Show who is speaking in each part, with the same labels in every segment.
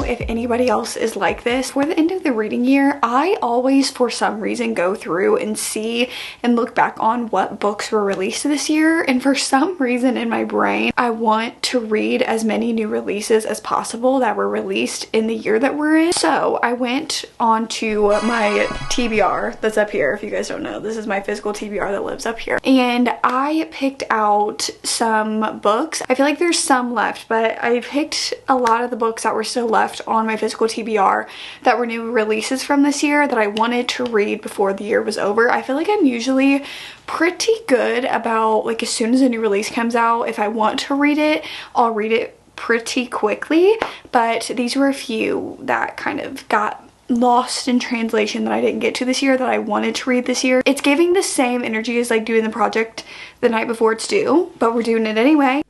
Speaker 1: if anybody else is like this. For the end of the reading year, I always for some reason go through and see and look back on what books were released this year, and for some reason in my brain I want to read as many new releases as possible that were released in the year that we're in. So I went onto my TBR that's up here. If you guys don't know, this is my physical TBR that lives up here, and I picked out some books. I feel like there's some left, but I picked a lot of the books that were still left on my physical TBR that were new releases from this year that I wanted to read before the year was over. I feel like I'm usually pretty good about, like, as soon as a new release comes out, if I want to read it, I'll read it pretty quickly, but these were a few that kind of got lost in translation that I didn't get to this year that I wanted to read this year. It's giving the same energy as like doing the project the night before it's due, but we're doing it anyway.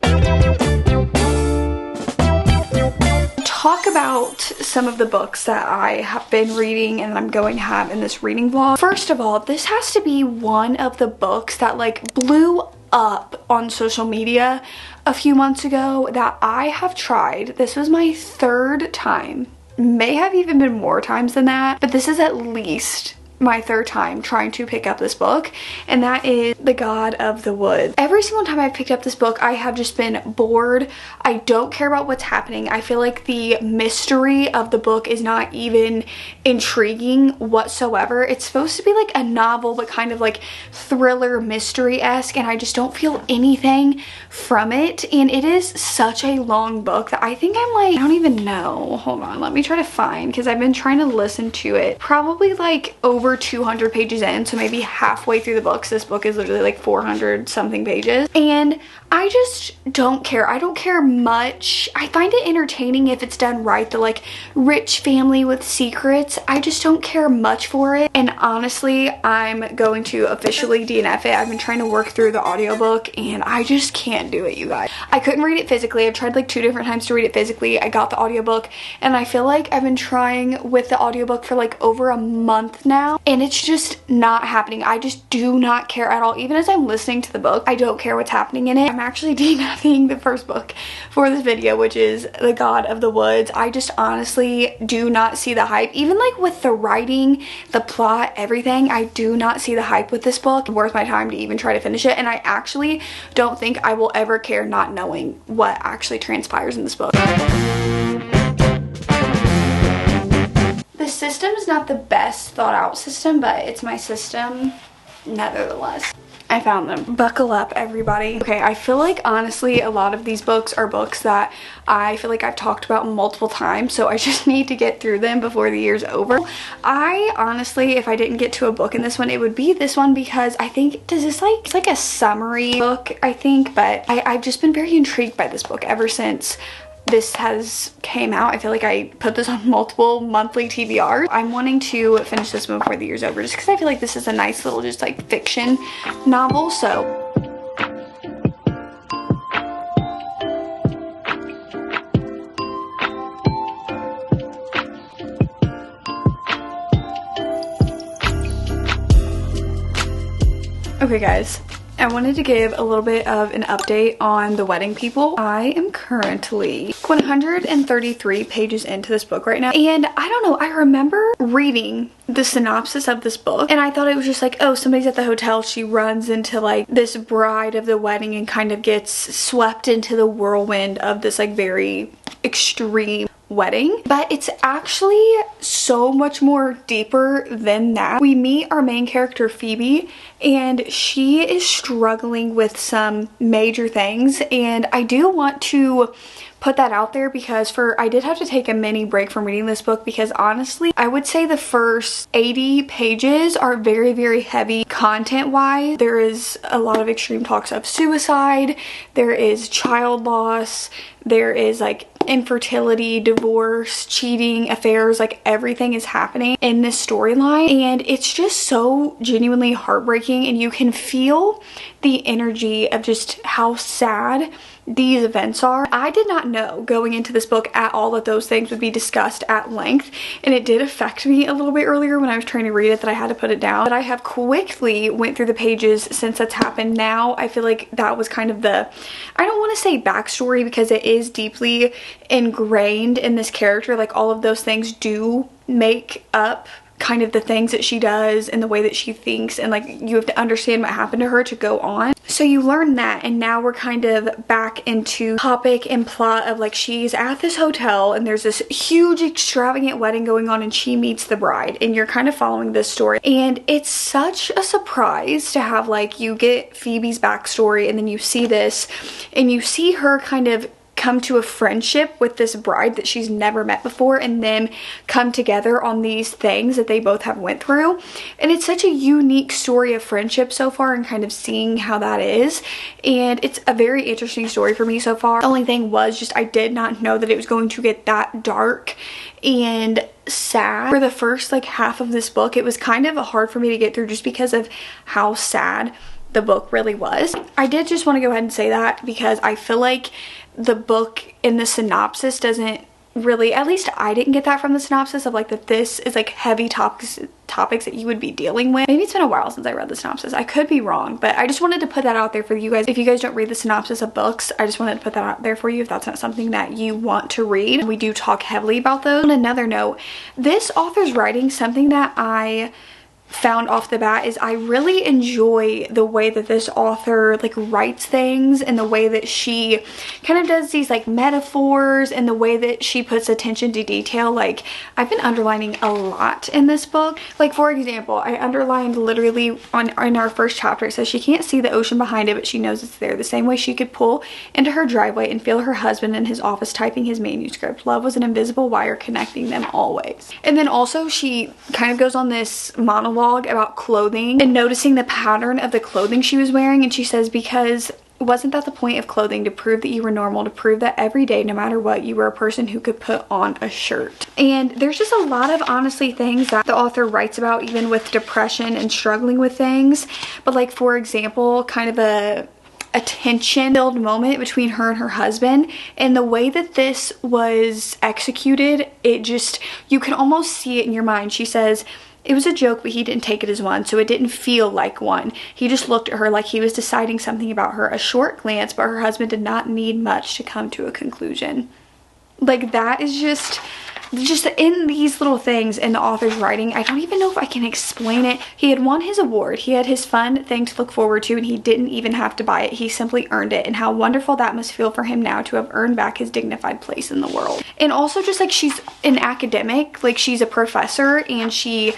Speaker 1: Talk about some of the books that I have been reading and I'm going to have in this reading vlog. First of all, this has to be one of the books that like blew up on social media a few months ago that I have tried. This was my third time, may have even been more times than that, but this is at least my third time trying to pick up this book, and that is The God of the Woods. Every single time I've picked up this book, I have just been bored. I don't care about what's happening. I feel like the mystery of the book is not even intriguing whatsoever. It's supposed to be like a novel, but kind of like thriller mystery-esque, and I just don't feel anything from it. And it is such a long book that I think I'm like, I don't even know. Hold on, let me try to find, because I've been trying to listen to it. Probably like over 200 pages in, so maybe halfway through the books. This book is literally like 400 something pages, and I just don't care. I don't care much. I find it entertaining if it's done right, the like rich family with secrets. I just don't care much for it, and honestly I'm going to officially DNF it. I've been trying to work through the audiobook and I just can't do it, you guys. I couldn't read it physically. I've tried like 2 different times to read it physically. I got the audiobook, and I feel like I've been trying with the audiobook for like over a month now, and it's just not happening. I just do not care at all. Even as I'm listening to the book, I don't care what's happening in it. I'm actually DNFing the first book for this video, which is The God of the Woods. I just honestly do not see the hype. Even like with the writing, the plot, everything, I do not see the hype with this book. Worth my time to even try to finish it, and I actually don't think I will ever care not knowing what actually transpires in this book. The system is not the best thought out system, but it's my system nevertheless. I found them. Buckle up, everybody. Okay, I feel like honestly a lot of these books are books that I feel like I've talked about multiple times, so I just need to get through them before the year's over. I honestly, if I didn't get to a book in this one, it would be this one, because I think, does this like, it's like a summary book, I think, but I've just been very intrigued by this book ever since this has came out. I feel like I put this on multiple monthly TBRs. I'm wanting to finish this before the year's over, just because I feel like this is a nice little just like fiction novel. So okay guys, I wanted to give a little bit of an update on The Wedding People. I am currently 133 pages into this book right now, and I don't know, I remember reading the synopsis of this book and I thought it was just like, oh, somebody's at the hotel, she runs into like this bride of the wedding and kind of gets swept into the whirlwind of this like very extreme wedding. But it's actually so much more deeper than that. We meet our main character Phoebe, and she is struggling with some major things, and I do want to put that out there because I did have to take a mini break from reading this book, because honestly I would say the first 80 pages are very, very heavy content wise. There is a lot of extreme talks of suicide, there is child loss, there is like infertility, divorce, cheating, affairs, like everything is happening in this storyline, and it's just so genuinely heartbreaking, and you can feel the energy of just how sad these events are. I did not know going into this book at all that those things would be discussed at length, and it did affect me a little bit earlier when I was trying to read it that I had to put it down. But I have quickly went through the pages since that's happened. Now I feel like that was kind of the, I don't want to say backstory because it is deeply ingrained in this character. Like all of those things do make up kind of the things that she does and the way that she thinks, and like you have to understand what happened to her to go on. So you learn that, and now we're kind of back into topic and plot of like she's at this hotel and there's this huge extravagant wedding going on and she meets the bride, and you're kind of following this story. And it's such a surprise to have, like, you get Phoebe's backstory and then you see this and you see her kind of come to a friendship with this bride that she's never met before, and then come together on these things that they both have went through. And it's such a unique story of friendship so far, and kind of seeing how that is, and it's a very interesting story for me so far. The only thing was just I did not know that it was going to get that dark and sad. For the first like half of this book, it was kind of hard for me to get through just because of how sad the book really was. I did just want to go ahead and say that because I feel like the book in the synopsis doesn't really, at least I didn't get that from the synopsis, of like that this is like heavy topics that you would be dealing with. Maybe it's been a while since I read the synopsis. I could be wrong, but I just wanted to put that out there for you guys. If you guys don't read the synopsis of books, I just wanted to put that out there for you if that's not something that you want to read. We do talk heavily about those. On another note, this author's writing, something that I found off the bat is I really enjoy the way that this author like writes things, and the way that she kind of does these like metaphors, and the way that she puts attention to detail. Like I've been underlining a lot in this book. Like for example, I underlined literally in our first chapter, it says she can't see the ocean behind it, but she knows it's there. The same way she could pull into her driveway and feel her husband in his office typing his manuscript. Love was an invisible wire connecting them always. And then also she kind of goes on this monologue about clothing and noticing the pattern of the clothing she was wearing, and she says, because wasn't that the point of clothing? To prove that you were normal, to prove that every day, no matter what, you were a person who could put on a shirt. And there's just a lot of honestly things that the author writes about, even with depression and struggling with things. But like for example, kind of a tension-filled moment between her and her husband, and the way that this was executed, it just, you can almost see it in your mind. She says, it was a joke, but he didn't take it as one, so it didn't feel like one. He just looked at her like he was deciding something about her. A short glance, but her husband did not need much to come to a conclusion. Like that is just in these little things in the author's writing. I don't even know if I can explain it. He had won his award. He had his fun thing to look forward to, and he didn't even have to buy it. He simply earned it, and how wonderful that must feel for him now to have earned back his dignified place in the world. And also just like she's an academic, like she's a professor, and she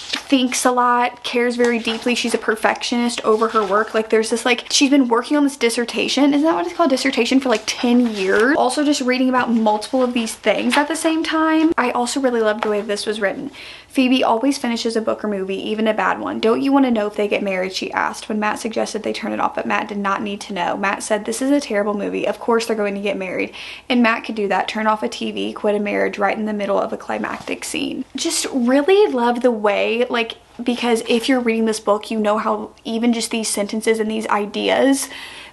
Speaker 1: thinks a lot, cares very deeply. She's a perfectionist over her work. Like there's this, like, she's been working on this dissertation, isn't that what it's called, dissertation, for like 10 years. Also just reading about multiple of these things at the same time. I also really loved the way this was written. Phoebe always finishes a book or movie, even a bad one. Don't you want to know if they get married, she asked, when Matt suggested they turn it off, but Matt did not need to know. Matt said, this is a terrible movie, of course they're going to get married. And Matt could do that, turn off a TV, quit a marriage right in the middle of a climactic scene. Just really love the way, like, because if you're reading this book, you know how even just these sentences and these ideas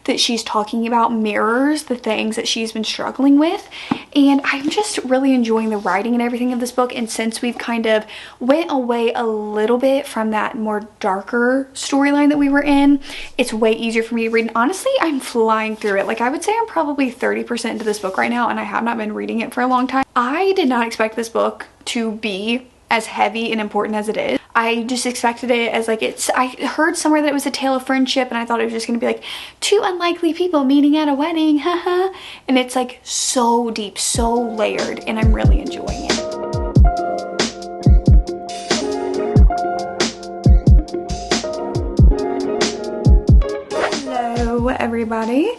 Speaker 1: that she's talking about mirrors the things that she's been struggling with. And I'm just really enjoying the writing and everything of this book. And since we've kind of went away a little bit from that more darker storyline that we were in, it's way easier for me to read. And honestly, I'm flying through it. Like I would say I'm probably 30% into this book right now, and I have not been reading it for a long time. I did not expect this book to be as heavy and important as it is. I just expected it as like, I heard somewhere that it was a tale of friendship, and I thought it was just gonna be like two unlikely people meeting at a wedding, haha. And it's like so deep, so layered, and I'm really enjoying it. Hello everybody.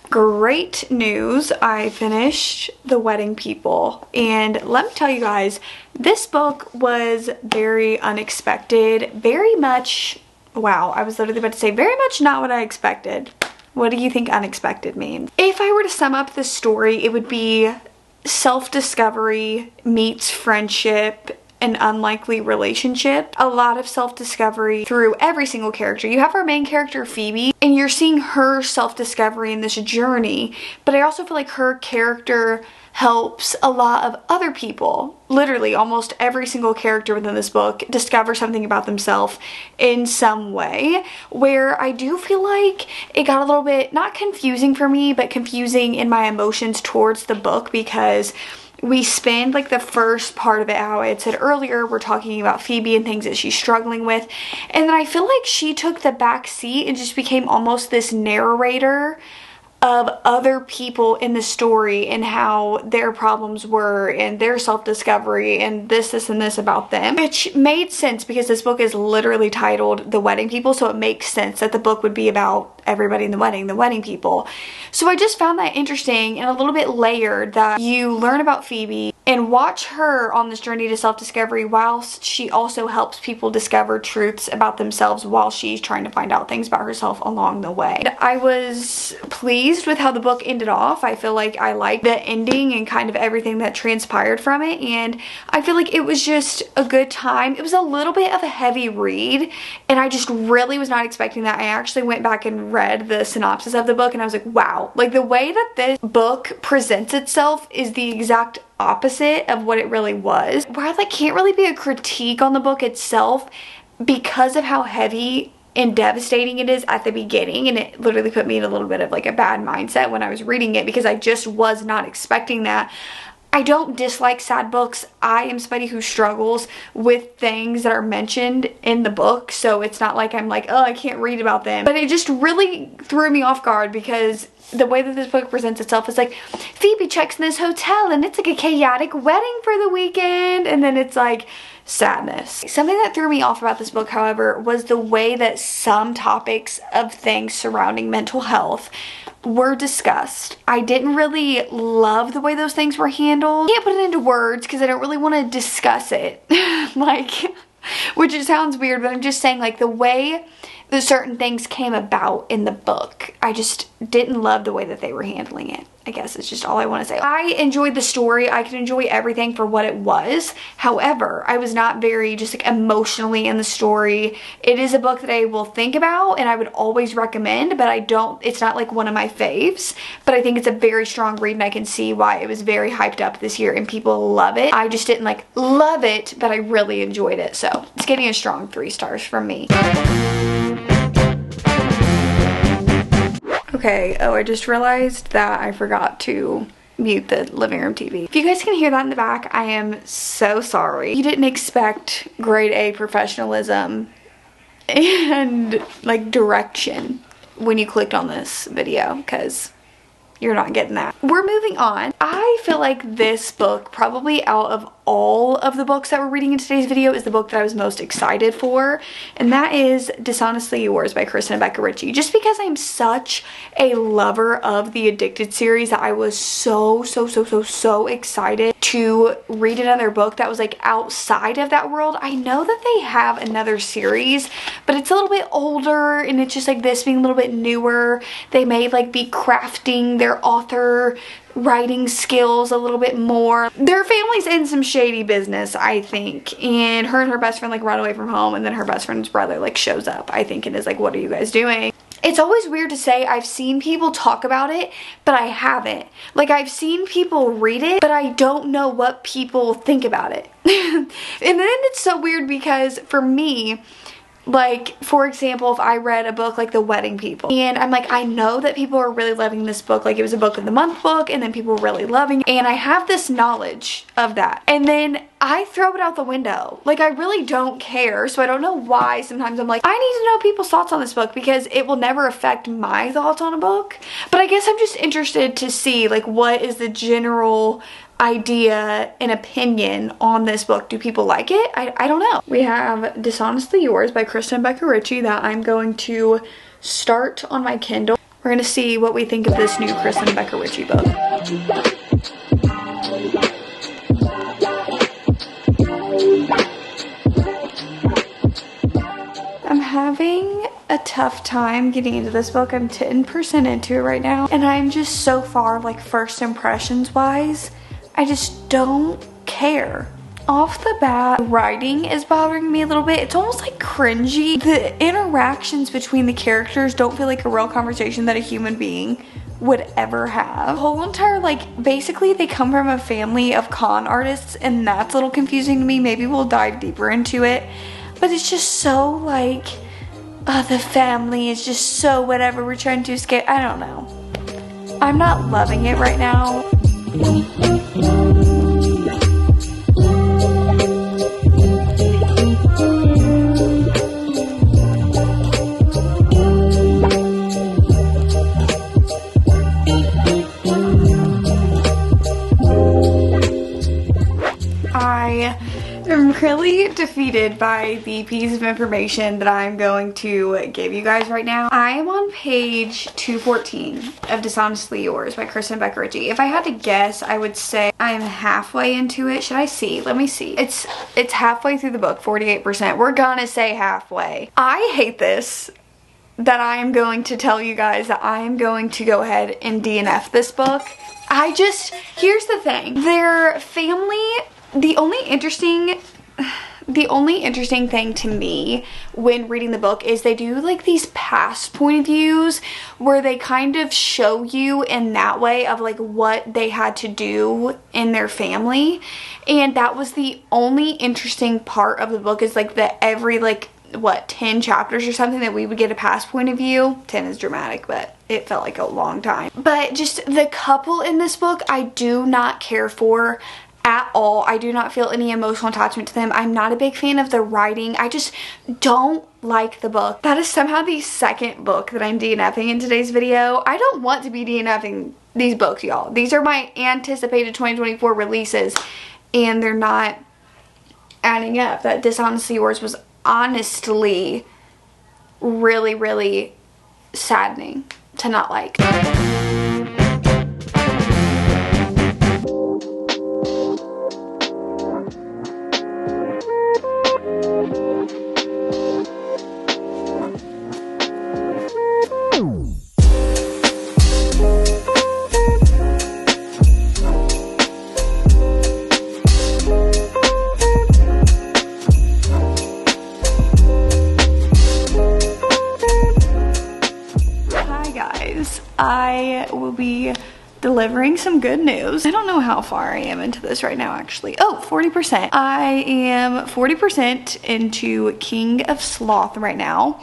Speaker 1: Great news, I finished The Wedding People, and let me tell you guys, this book was very unexpected, very much, wow, I was literally about to say very much not what I expected. What do you think unexpected means? If I were to sum up this story, it would be self-discovery meets friendship an unlikely relationship. A lot of self-discovery through every single character. You have our main character Phoebe, and you're seeing her self-discovery in this journey, but I also feel like her character helps a lot of other people. Literally almost every single character within this book discover something about themselves in some way, where I do feel like it got a little bit, not confusing for me, but confusing in my emotions towards the book, because we spend like the first part of it, how I had said earlier, we're talking about Phoebe and things that she's struggling with, and then I feel like she took the back seat and just became almost this narrator of other people in the story and how their problems were and their self-discovery and this and this about them, which made sense because this book is literally titled The Wedding People, so it makes sense that the book would be about everybody in the wedding people. So I just found that interesting and a little bit layered, that you learn about Phoebe and watch her on this journey to self-discovery whilst she also helps people discover truths about themselves while she's trying to find out things about herself along the way. I was pleased with how the book ended off. I feel like I liked the ending and kind of everything that transpired from it, and I feel like it was just a good time. It was a little bit of a heavy read, and I just really was not expecting that. I actually went back and read the synopsis of the book, and I was like, wow, like the way that this book presents itself is the exact opposite of what it really was. Where I like can't really be a critique on the book itself because of how heavy and devastating it is at the beginning, and it literally put me in a little bit of like a bad mindset when I was reading it because I just was not expecting that. I don't dislike sad books. I am somebody who struggles with things that are mentioned in the book, so it's not like I'm like, oh, I can't read about them. But it just really threw me off guard because the way that this book presents itself is like, Phoebe checks in this hotel and it's like a chaotic wedding for the weekend, and then it's like sadness. Something that threw me off about this book, however, was the way that some topics of things surrounding mental health were discussed. I didn't really love the way those things were handled. I can't put it into words because I don't really want to discuss it. Like, which it sounds weird, but I'm just saying like the way that certain things came about in the book, I just didn't love the way that they were handling it. I guess it's just all I want to say. I enjoyed the story. I could enjoy everything for what it was. However, I was not very just like emotionally in the story. It is a book that I will think about and I would always recommend, but it's not like one of my faves, but I think it's a very strong read and I can see why it was very hyped up this year and people love it. I just didn't like love it, but I really enjoyed it. So it's getting a strong 3 stars from me. Okay, oh, I just realized that I forgot to mute the living room TV. If you guys can hear that in the back, I am so sorry. You didn't expect grade A professionalism and like direction when you clicked on this video, because you're not getting that. We're moving on. I feel like this book, probably out of all of the books that we're reading in today's video, is the book that I was most excited for, and that is Dishonestly Yours by Kristen and Becca Ritchie. Just because I'm such a lover of the Addicted series that I was so excited to read another book that was like outside of that world. I know that they have another series, but it's a little bit older and it's just like this being a little bit newer. They may like be crafting their author writing skills a little bit more. Their family's in some shady business, I think, and her best friend like run away from home, and then her best friend's brother like shows up, I think, and is like, what are you guys doing? It's always weird to say I've seen people talk about it, but I haven't. Like, I've seen people read it, but I don't know what people think about it. And then it's so weird because for me, like, for example, if I read a book like The Wedding People, and I'm like, I know that people are really loving this book, like it was a book of the month book, and then people were really loving it, and I have this knowledge of that, and then I throw it out the window. Like, I really don't care, so I don't know why sometimes I'm like, I need to know people's thoughts on this book because it will never affect my thoughts on a book. But I guess I'm just interested to see, like, what is the general idea and opinion on this book. Do people like it? I don't know. We have Dishonestly Yours by Kristen and Becca Ritchie that I'm going to start on my Kindle. We're going to see what we think of this new Kristen and Becca Ritchie book. I'm having a tough time getting into this book. I'm 10% into it right now, and I'm just so far, like, first impressions wise, I just don't care Off the bat, writing is bothering me a little bit. It's almost like cringy. The interactions between the characters don't feel like a real conversation that a human being would ever have. The whole entire, like, basically they come from a family of con artists, and that's a little confusing to me. Maybe we'll dive deeper into it, but it's just so like, the family is just so whatever, we're trying to escape. I don't know. I'm not loving it right now. I'm really defeated by the piece of information that I'm going to give you guys right now. I am on page 214 of Dishonestly Yours by Kristen Becker Ritchie. If I had to guess, I would say I'm halfway into it. Should I see? Let me see. It's halfway through the book, 48%. We're gonna say halfway. I hate this, that I am going to tell you guys that I am going to go ahead and DNF this book. Here's the thing. Their family, the only interesting thing to me when reading the book is they do like these past point of views where they kind of show you in that way of like what they had to do in their family, and that was the only interesting part of the book, is like that every like what 10 chapters or something that we would get a past point of view. 10 is dramatic, but it felt like a long time. But just the couple in this book I do not care for at all. I do not feel any emotional attachment to them. I'm not a big fan of the writing. I just don't like the book. That is somehow the second book that I'm DNFing in today's video. I don't want to be DNFing these books, y'all. These are my anticipated 2024 releases, and they're not adding up. That Dishonestly Yours was honestly really, really saddening to not like. I will be delivering some good news. I don't know how far I am into this right now, actually. Oh, 40%. I am 40% into King of Sloth right now.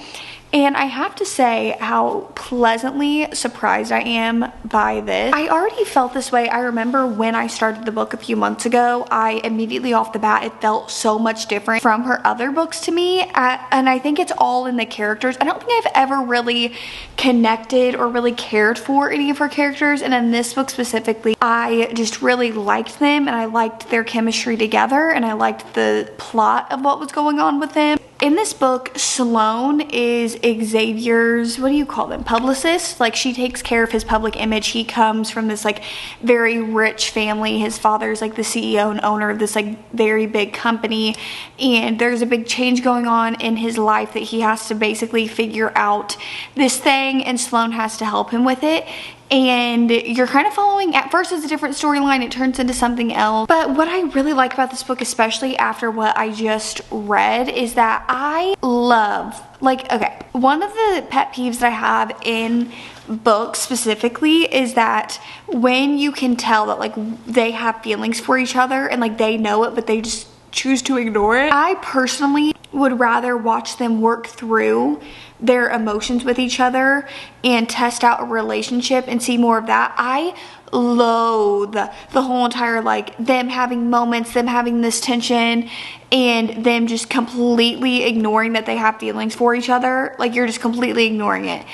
Speaker 1: And I have to say how pleasantly surprised I am by this. I already felt this way. I remember when I started the book a few months ago, I immediately off the bat, it felt so much different from her other books to me. And I think it's all in the characters. I don't think I've ever really connected or really cared for any of her characters. And in this book specifically, I just really liked them, and I liked their chemistry together, and I liked the plot of what was going on with them. In this book, Sloan is Xavier's, what do you call them, publicist. Like, she takes care of his public image. He comes from this like very rich family. His father's like the CEO and owner of this like very big company, and there's a big change going on in his life that he has to basically figure out this thing, and Sloan has to help him with it. And you're kind of following, at first it's a different storyline, it turns into something else. But what I really like about this book, especially after what I just read, is that I love, like, okay, one of the pet peeves that I have in books specifically is that when you can tell that like they have feelings for each other and like they know it but they just choose to ignore it. I personally would rather watch them work through their emotions with each other and test out a relationship and see more of that. I loathe the whole entire like them having moments, them having this tension, and them just completely ignoring that they have feelings for each other. Like, you're just completely ignoring it.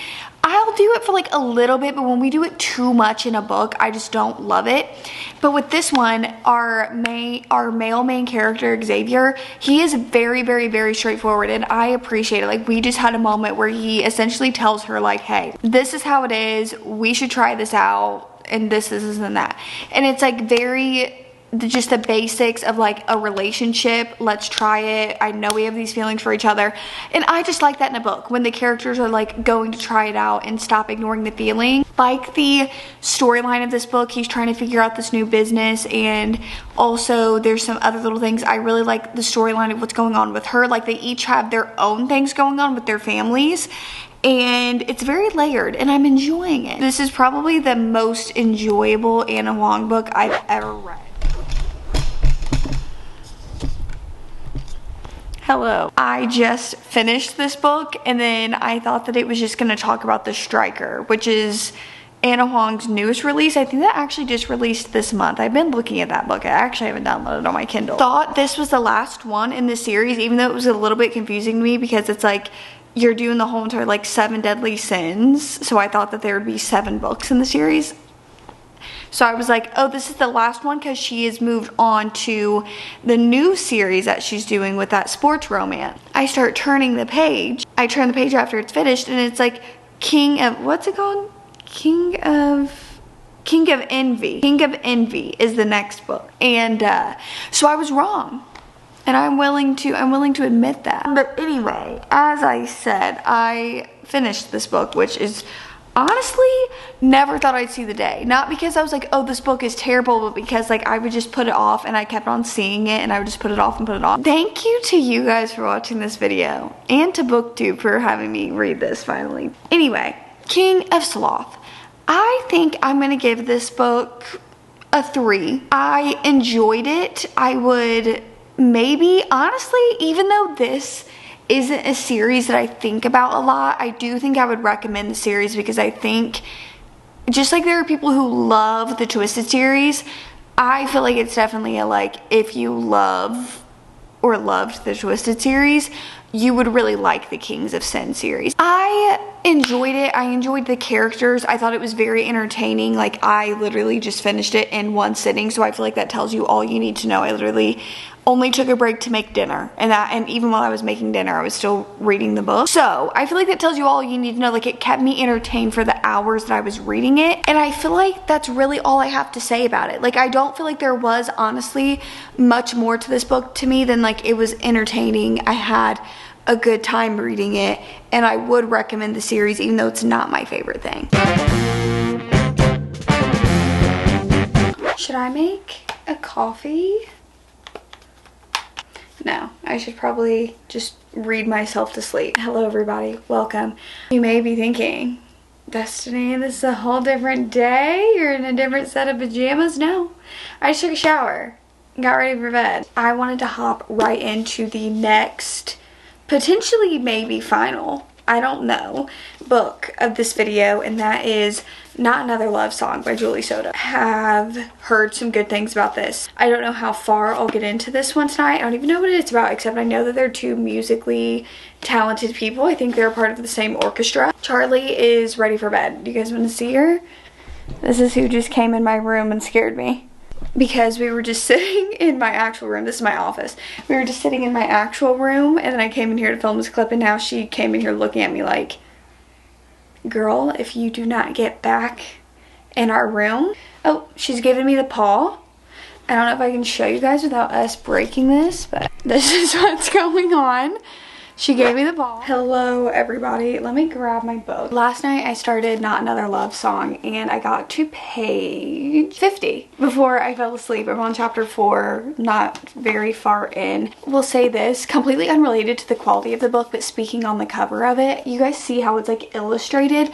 Speaker 1: I'll do it for like a little bit, but when we do it too much in a book, I just don't love it. But with this one, our male main character, Xavier, he is very, very, very straightforward, and I appreciate it. Like, we just had a moment where he essentially tells her like, hey, this is how it is, we should try this out, and this and that. And it's like very just the basics of like a relationship. Let's try it. I know we have these feelings for each other. And I just like that in a book, when the characters are like going to try it out and stop ignoring the feeling. Like the storyline of this book, he's trying to figure out this new business, and also there's some other little things. I really like the storyline of what's going on with her. Like they each have their own things going on with their families, and it's very layered, and I'm enjoying it. This is probably the most enjoyable Anna Huang book I've ever read. Hello. I just finished this book, and then I thought that it was just gonna talk about The Striker, which is Anna Huang's newest release. I think that actually just released this month. I've been looking at that book. I actually haven't downloaded it on my Kindle. Thought this was the last one in the series, even though it was a little bit confusing to me because it's like you're doing the whole entire like 7 deadly sins. So I thought that there would be 7 books in the series. So I was like, oh, this is the last one, because she has moved on to the new series that she's doing with that sports romance. I start turning the page. I turn the page after it's finished, and it's like King of, what's it called? King of Envy. King of Envy is the next book. And so I was wrong. And I'm willing to admit that. But anyway, as I said, I finished this book, which is honestly never thought I'd see the day. Not because I was like, oh, this book is terrible, but because like I would just put it off, and I kept on seeing it, and I would just put it off and put it off. Thank you to you guys for watching this video, and to BookTube for having me read this finally. Anyway, King of Sloth. I think I'm gonna give this book a 3. I enjoyed it. I would maybe, honestly, even though this isn't a series that I think about a lot, I do think I would recommend the series, because I think just like there are people who love the Twisted series, I feel like it's definitely a like, if you love or loved the Twisted series, you would really like the Kings of Sin series. I enjoyed it. I enjoyed the characters. I thought it was very entertaining. Like I literally just finished it in one sitting, so I feel like that tells you all you need to know. I literally only took a break to make dinner, and even while I was making dinner, I was still reading the book. So I feel like that tells you all you need to know. Like it kept me entertained for the hours that I was reading it, and I feel like that's really all I have to say about it. Like I don't feel like there was honestly much more to this book to me than like it was entertaining. I had a good time reading it, and I would recommend the series, even though it's not my favorite thing. Should I make a coffee? No, I should probably just read myself to sleep. Hello everybody, welcome. You may be thinking, Destiny, this is a whole different day? You're in a different set of pajamas? No, I just took a shower, got ready for bed. I wanted to hop right into the next, potentially maybe final, I don't know, book of this video, and that is Not Another Love Song by Julie Soda. Have heard some good things about this. I don't know how far I'll get into this one tonight. I don't even know what it's about, except I know that they're 2 musically talented people. I think they're a part of the same orchestra. Charlie is ready for bed. Do you guys want to see her? This is who just came in my room and scared me. Because we were just sitting in my actual room. This is my office. We were just sitting in my actual room, and then I came in here to film this clip, and now she came in here looking at me like, girl, if you do not get back in our room. Oh, she's giving me the paw. I don't know if I can show you guys without us breaking this, but this is what's going on. She gave me the ball. Hello everybody, let me grab my book. Last night I started Not Another Love Song, and I got to page 50 before I fell asleep. I'm on chapter 4, not very far in. We'll say this, completely unrelated to the quality of the book, but speaking on the cover of it, you guys see how it's like illustrated?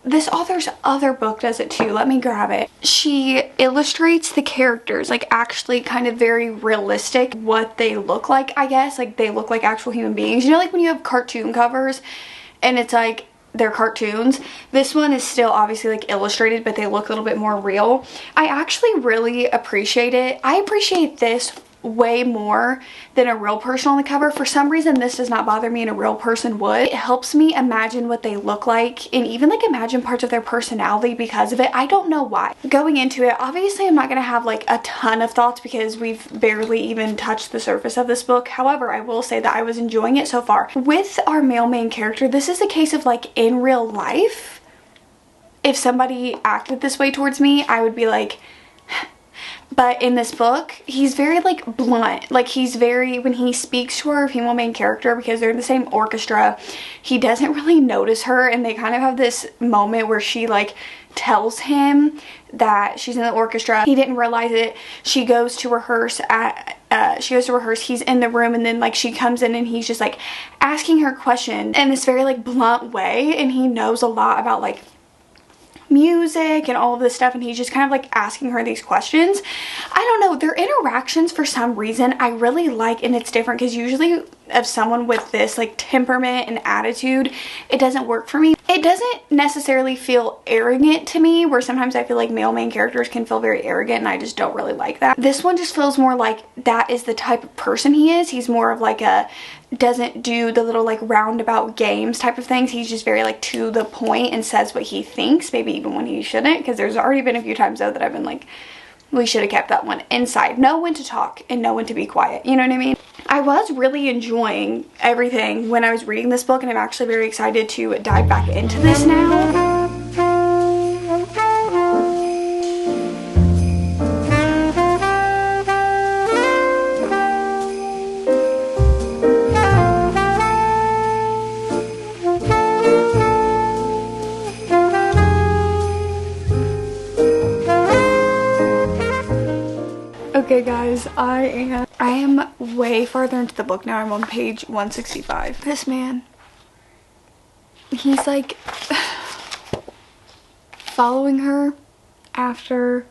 Speaker 1: This author's other book does it too. Let me grab it. She illustrates the characters, like actually kind of very realistic what they look like, I guess. Like they look like actual human beings. You know, like when you have cartoon covers and it's like they're cartoons. This one is still obviously like illustrated, but they look a little bit more real. I actually really appreciate it. I appreciate this way more than a real person on the cover. For some reason this does not bother me and a real person would. It helps me imagine what they look like and even like imagine parts of their personality because of it. I don't know why. Going into it, obviously I'm not going to have like a ton of thoughts because we've barely even touched the surface of this book. However, I will say that I was enjoying it so far. With our male main character, this is a case of like in real life, if somebody acted this way towards me, I would be like, But in this book, he's very like blunt. Like he's very, when he speaks to our female main character, because they're in the same orchestra, he doesn't really notice her, and they kind of have this moment where she like tells him that she's in the orchestra. He didn't realize it. She goes to rehearse he's in the room, and then like she comes in and he's just like asking her questions in this very like blunt way, and he knows a lot about like music and all of this stuff, and he's just kind of like asking her these questions. I don't know, their interactions for some reason I really like, and it's different because usually of someone with this like temperament and attitude, it doesn't work for me. It doesn't necessarily feel arrogant to me, where sometimes I feel like male main characters can feel very arrogant, and I just don't really like that. This one just feels more like that is the type of person he is. He's more of like a, doesn't do the little like roundabout games type of things. He's just very like to the point and says what he thinks, maybe even when he shouldn't, because there's already been a few times though that I've been like, we should have kept that one inside. Know when to talk and know when to be quiet, you know what I mean? I was really enjoying everything when I was reading this book, and I'm actually very excited to dive back into this now. Okay guys, I am way farther into the book now. I'm on page 165. This man, he's like following her after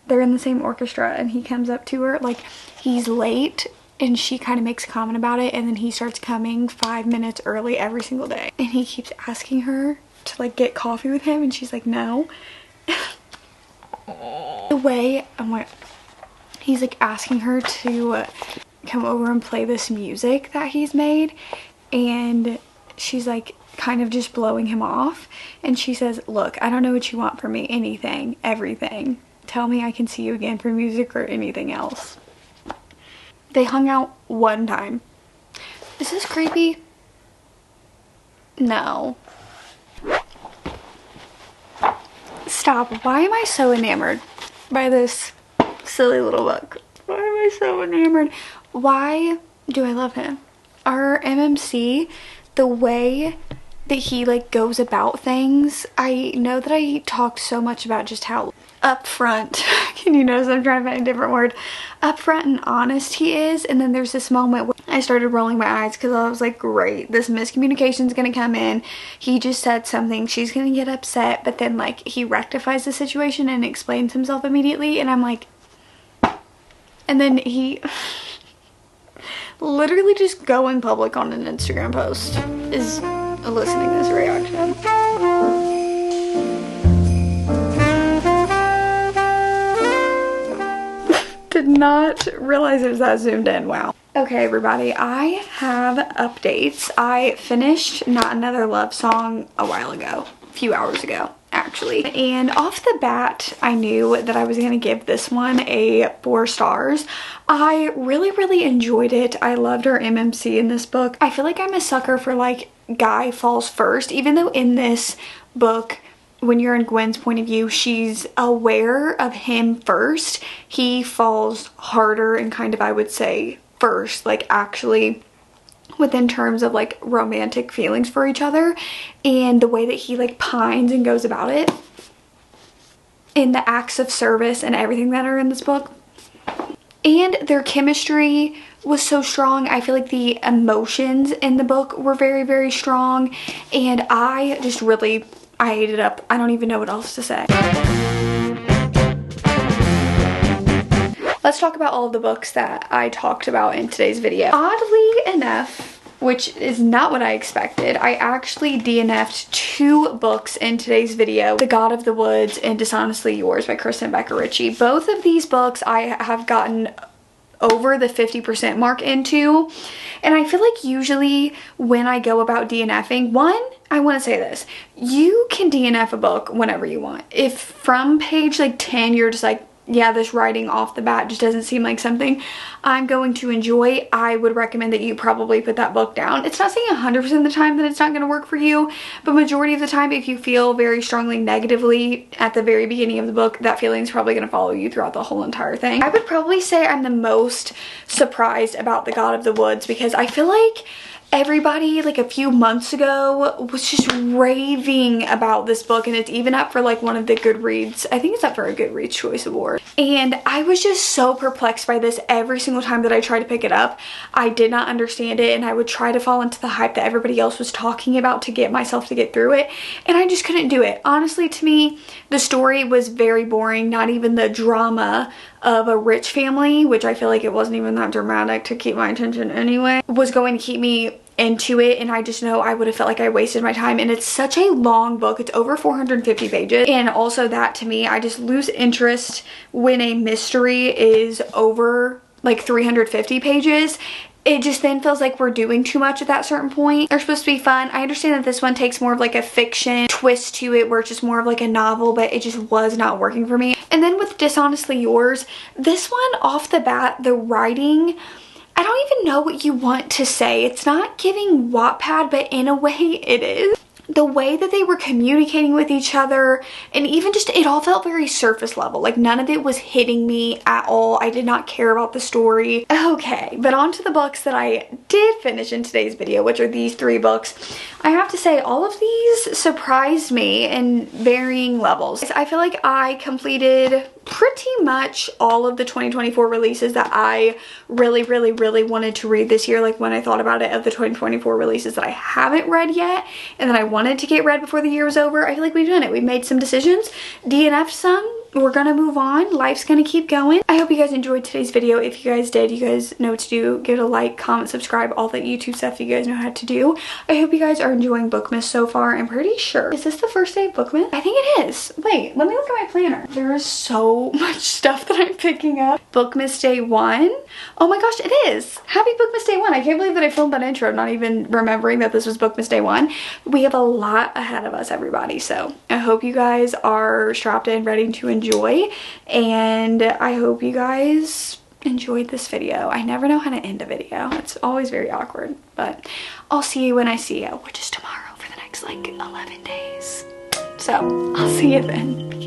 Speaker 1: they're in the same orchestra, and he comes up to her like he's late, and she kind of makes a comment about it, and then he starts coming 5 minutes early every single day, and he keeps asking her to like get coffee with him, and she's like no. The way I'm like, he's like asking her to come over and play this music that he's made, and she's like kind of just blowing him off, and she says, look, I don't know what you want from me, anything, everything. Tell me I can see you again for music or anything else. They hung out one time. Is this creepy? No. Stop. Why am I so enamored by this silly little book? Why am I so enamored? Why do I love him? Our MMC, the way that he like goes about things, I know that I talked so much about just how upfront, can you notice I'm trying to find a different word, upfront and honest he is, and then there's this moment where I started rolling my eyes because I was like, great, this miscommunication is gonna come in, he just said something, she's gonna get upset, but then like he rectifies the situation and explains himself immediately, and I'm like, and then he literally just going public on an Instagram post is eliciting this reaction. Did not realize it was that zoomed in. Wow. Okay everybody, I have updates. I finished Not Another Love Song a while ago, a few hours ago actually, and off the bat I knew that I was gonna give this one a 4 stars. I really enjoyed it. I loved our MMC in this book. I feel like I'm a sucker for like guy falls first, even though in this book, when you're in Gwen's point of view, she's aware of him first. He falls harder and kind of, I would say, first, like actually within terms of like romantic feelings for each other, and the way that he like pines and goes about it in the acts of service and everything that are in this book. And their chemistry was so strong. I feel like the emotions in the book were very strong, and I just really, I ate it up. I don't even know what else to say. Let's talk about all of the books that I talked about in today's video. Oddly enough, which is not what I expected, I actually DNF'd 2 books in today's video. The God of the Woods and Dishonestly Yours by Kristen and Becca Ritchie. Both of these books I have gotten over the 50% mark into, and I feel like usually when I go about DNFing, one, I want to say this, you can DNF a book whenever you want. If from page like 10 you're just like, yeah, this writing off the bat just doesn't seem like something I'm going to enjoy, I would recommend that you probably put that book down. It's not saying 100% of the time that it's not going to work for you, but majority of the time, if you feel very strongly negatively at the very beginning of the book, that feeling is probably going to follow you throughout the whole entire thing. I would probably say I'm the most surprised about The God of the Woods, because I feel like everybody like a few months ago was just raving about this book, and it's even up for like one of the Goodreads, I think it's up for a Goodreads Choice Award. And I was just so perplexed by this every single time that I tried to pick it up. I did not understand it, and I would try to fall into the hype that everybody else was talking about to get myself to get through it, and I just couldn't do it. Honestly, to me, the story was very boring. Not even the drama of a rich family, which I feel like it wasn't even that dramatic to keep my attention anyway, was going to keep me into it, and I just know I would have felt like I wasted my time. And it's such a long book. It's over 450 pages, and also that, to me, I just lose interest when a mystery is over like 350 pages. It just then feels like we're doing too much at that certain point. They're supposed to be fun. I understand that this one takes more of like a fiction twist to it, where it's just more of like a novel, but it just was not working for me. And then with Dishonestly Yours, this one off the bat, the writing, I don't even know what you want to say. It's not giving Wattpad, but in a way it is. The way that they were communicating with each other, and even just, it all felt very surface level. Like none of it was hitting me at all. I did not care about the story. Okay, but on to the books that I did finish in today's video, which are these 3 books. I have to say, all of these surprised me in varying levels. I feel like I completed pretty much all of the 2024 releases that I really wanted to read this year. Like when I thought about it, of the 2024 releases that I haven't read yet and that I wanted to get read before the year was over, I feel like we've done it. We've made some decisions, DNF'd some, we're gonna move on. Life's gonna keep going. I hope you guys enjoyed today's video. If you guys did, you guys know what to do. Give it a like, comment, subscribe, all that YouTube stuff you guys know how to do. I hope you guys are enjoying Bookmas so far. I'm pretty sure. Is this the first day of Bookmas? I think it is. Wait, let me look at my planner. There is so much stuff that I'm picking up. Bookmas day 1. Oh my gosh, it is. Happy Bookmas day 1. I can't believe that I filmed that intro, not even remembering that this was Bookmas day 1. We have a lot ahead of us, everybody. So I hope you guys are strapped in, ready to enjoy, and I hope you guys enjoyed this video. I never know how to end a video. It's always very awkward, but I'll see you when I see you, which is tomorrow for the next like 11 days. So I'll see you then.